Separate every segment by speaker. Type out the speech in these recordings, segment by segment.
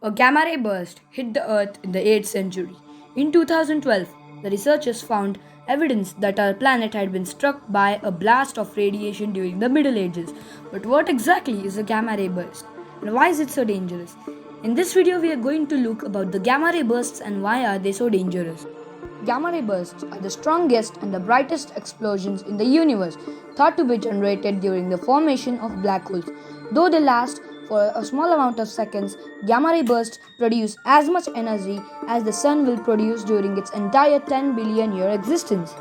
Speaker 1: A gamma ray burst hit the Earth in the 8th century. In 2012, the researchers found evidence that our planet had been struck by a blast of radiation during the Middle Ages. But what exactly is a gamma ray burst? And why is it so dangerous? In this video, we are going to look about the gamma ray bursts and why are they so dangerous. Gamma ray bursts are the strongest and the brightest explosions in the universe, thought to be generated during the formation of black holes. Though they last for a small amount of seconds, gamma ray bursts produce as much energy as the sun will produce during its entire 10 billion year existence.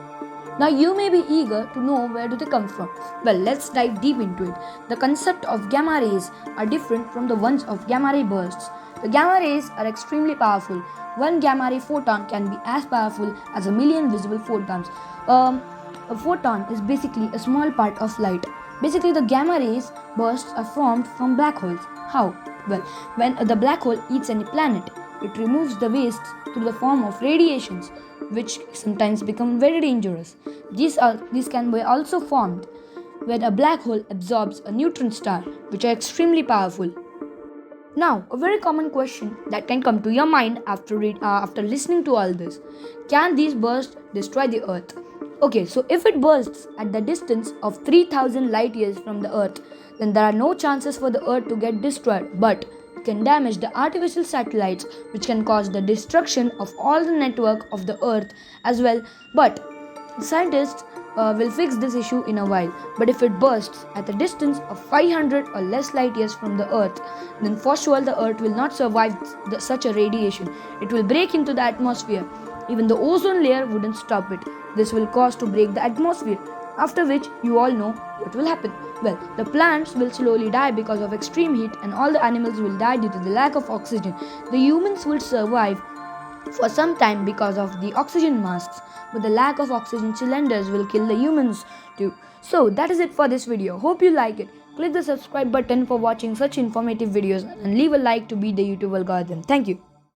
Speaker 1: Now you may be eager to know where do they come from. Well, let's dive deep into it. The concept of gamma rays are different from the ones of gamma ray bursts. The gamma rays are extremely powerful. One gamma ray photon can be as powerful as a million visible photons. A photon is basically a small part of light. Basically, the gamma rays bursts are formed from black holes. How? Well, when the black hole eats any planet, it removes the waste through the form of radiations, which sometimes become very dangerous. These can be also formed when a black hole absorbs a neutron star, which are extremely powerful. Now, a very common question that can come to your mind after listening to all this: can these bursts destroy the Earth? Okay, so if it bursts at the distance of 3000 light years from the Earth, then there are no chances for the Earth to get destroyed, but it can damage the artificial satellites, which can cause the destruction of all the network of the Earth as well. But scientists will fix this issue in a while. But if it bursts at a distance of 500 or less light years from the Earth, then for sure the Earth will not survive such a radiation. It will break into the atmosphere. Even the ozone layer wouldn't stop it. This will cause to break the atmosphere, after which you all know what will happen. Well, the plants will slowly die because of extreme heat, and all the animals will die due to the lack of oxygen. The humans will survive for some time because of the oxygen masks, but the lack of oxygen cylinders will kill the humans too. So that is it for this video. Hope you like it. Click the subscribe button for watching such informative videos and leave a like to beat the YouTube algorithm. Thank you.